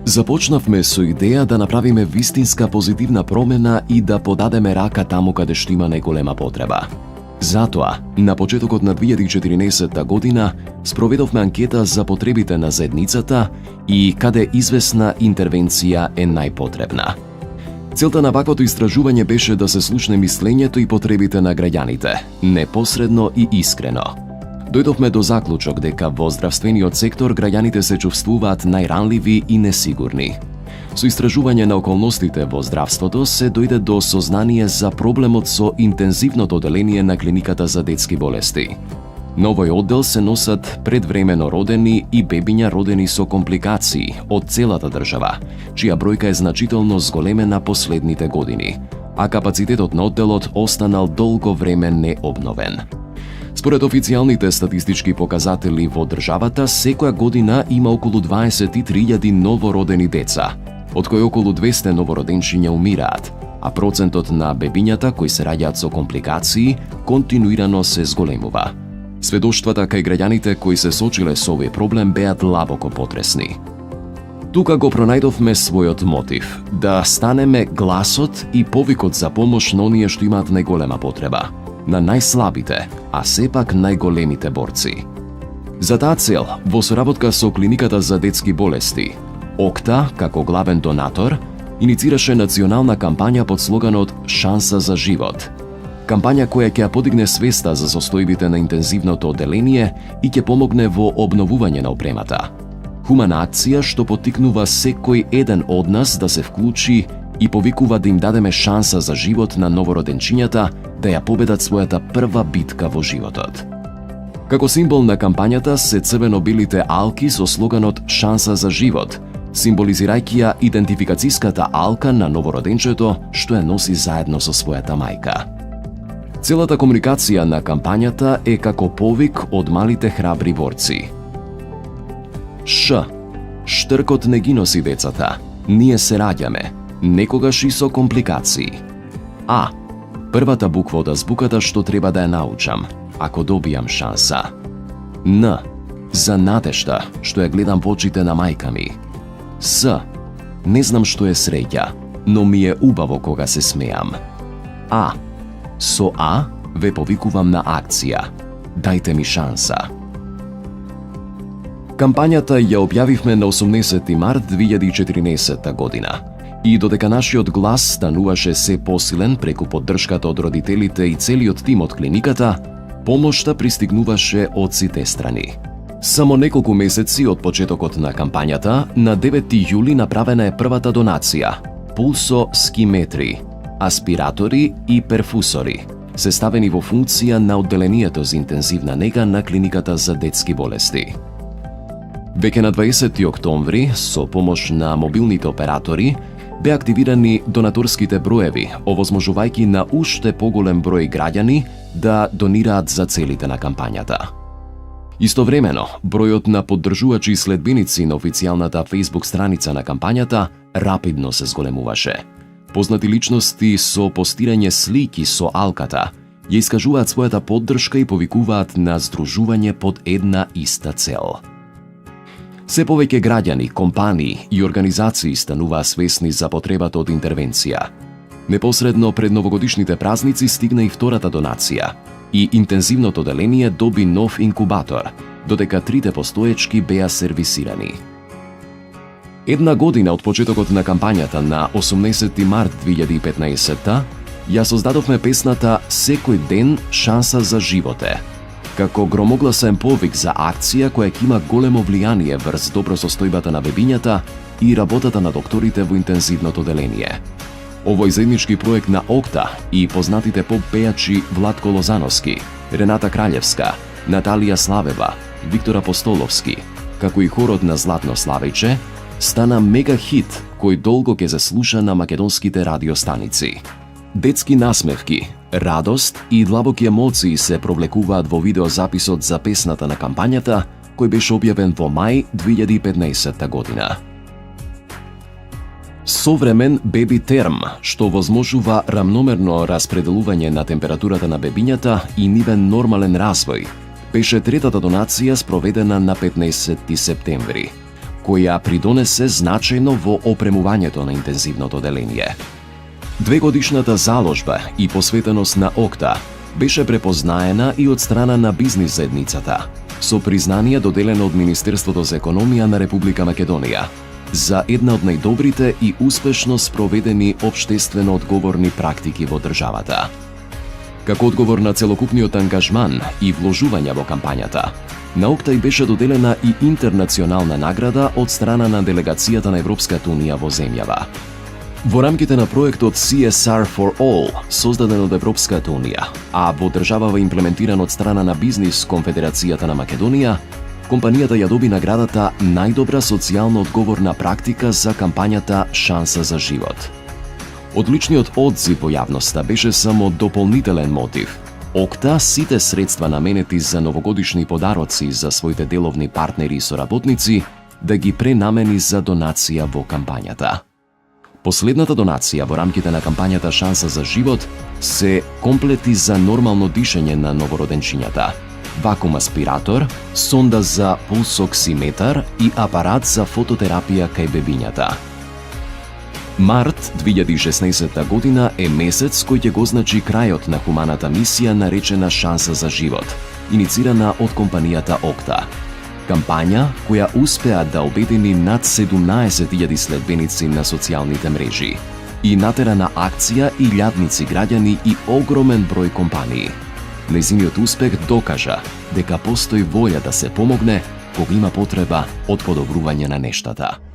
Започнавме со идеја да направиме вистинска позитивна промена и да подадеме рака таму каде што има најголема потреба. Затоа, на почетокот на 2014 година, спроведовме анкета за потребите на заедницата и каде известна интервенција е најпотребна. Целта на ваквото истражување беше да се слушне мислењето и потребите на граѓаните, непосредно и искрено. Дојдовме до заклучок дека во здравствениот сектор граѓаните се чувствуваат најранливи и несигурни. Со истражување на околностите во здравството се дојде до сознание за проблемот со интензивното оделение на клиниката за детски болести. На овој оддел се носат предвремено родени и бебиња родени со компликации од целата држава, чија бројка е значително зголемена последните години, а капацитетот на одделот останал долго време необновен. Според официјалните статистички показатели во државата, секоја година има околу 23.000 новородени деца, од кои околу 200 новороденчиња умираат, а процентот на бебињата кои се раѓаат со компликации континуирано се зголемува. Сведоштвата кај граѓаните кои се сочиле со овој проблем беа длабоко потресни. Тука го пронајдовме својот мотив – да станеме гласот и повикот за помош на оние што имаат најголема потреба, на најслабите, а сепак најголемите борци. За таа цел, во соработка со Клиниката за детски болести, ОКТА, како главен донатор, иницираше национална кампања под слоганот «Шанса за живот». Кампања која ќе ја подигне свеста за состојбите на интензивното оделение и ќе помогне во обновување на опремата. Хумана акција што поттикнува секој еден од нас да се вклучи и повикува да им дадеме шанса за живот на новороденчињата да ја победат својата прва битка во животот. Како символ на кампањата се црвено-белите алки со слоганот «Шанса за живот», символизирајќи ја идентификацијската алка на новороденчето што ја носи заедно со својата мајка. Целата комуникација на кампањата е како повик од малите храбри борци. Ш. Штркот не ги носи децата. Ние се раѓаме, некогаш и со компликации. А. Првата буква од азбуката што треба да ја научам, ако добијам шанса. Н. За надежда, што ја гледам во очите на мајка ми. С. Не знам што е среќа, но ми е убаво кога се смеам. А. Со А ве повикувам на акција. Дајте ми шанса. Кампањата ја објавивме на 18 март 2014 година. И додека нашиот глас стануваше се посилен преку поддршката од родителите и целиот тим од клиниката, помошта пристигнуваше од сите страни. Само неколку месеци од почетокот на кампањата, на 9 јули направена е првата донација – пулсо скиметри, аспиратори и перфусори, се ставени во функција на одделението за интензивна нега на Клиниката за детски болести. Веќе на 20 октомври, со помош на мобилните оператори, беа активирани донаторските броеви, овозможувајќи на уште поголем број граѓани да донираат за целите на кампањата. Истовремено, бројот на поддржувачи и следбеници на официјалната Facebook страница на кампањата рапидно се зголемуваше. Познати личности со постирање слики со алката ја искажуваат својата поддршка и повикуваат на здружување под една иста цел. Се повеќе граѓани, компании и организации стануваа свесни за потребата од интервенција. Непосредно пред новогодишните празници стигна и втората донација и интензивното оделение доби нов инкубатор, додека трите постоечки беа сервисирани. Една година од почетокот на кампањата на 18 март 2015 ја создадовме песната «Секој ден шанса за живот е», како громогласен повик за акција која ќе има големо влијание врз добро состојбата на бебињата и работата на докторите во интензивното оделение. Овој заеднички проект на ОКТА и познатите поп-пејачи Владко Лозановски, Рената Краљевска, Наталија Славева, Виктор Апостоловски, како и хорот на Златно Славејче, стана мега хит кој долго ќе се слуша на македонските радиостаници. Детски насмевки, радост и длабоки емоции се провлекуваат во видеозаписот за песната на кампањата, кој беше објавен во мај 2015 година. Современ беби терм, што возможува рамномерно распределување на температурата на бебињата и нивен нормален развој, беше третата донација спроведена на 15 септември, која придонесе значајно во опремувањето на интензивното деление. Двегодишната заложба и посветеност на Окта беше препознаена и од страна на бизнис заедницата, со признание доделено од Министерството за економија на Република Македонија за една од најдобрите и успешно спроведени општествено одговорни практики во државата. Како одговор на целокупниот ангажман и вложување во кампањата, на Окта и беше доделена и интернационална награда од страна на делегацијата на Европската унија во земјава. Во рамките на проектот CSR for All, создаден од Европската унија, а во државава имплементиран од страна на Бизнис Конфедерацијата на Македонија, компанијата ја доби наградата најдобра социјално одговорна практика за кампањата Шанса за живот. Одличниот одзив во јавноста беше само дополнителен мотив Окта сите средства наменети за новогодишни подароци за своите деловни партнери и соработници да ги пренамени за донација во кампањата. Последната донација во рамките на кампањата Шанса за живот се комплети за нормално дишење на новороденчињата, вакуум аспиратор, сонда за пулсоксиметар и апарат за фототерапија кај бебињата. Март 2016 година е месец кој ќе го означи крајот на хуманата мисија наречена Шанса за живот, иницирана од компанијата Окта. Кампања која успеа да обедини над 17.000 следбеници на социјалните мрежи и натера на акција и илјадници граѓани и огромен број компании. Нејзиниот успех докажа дека постои волја да се помогне кога има потреба од подобрување на нештата.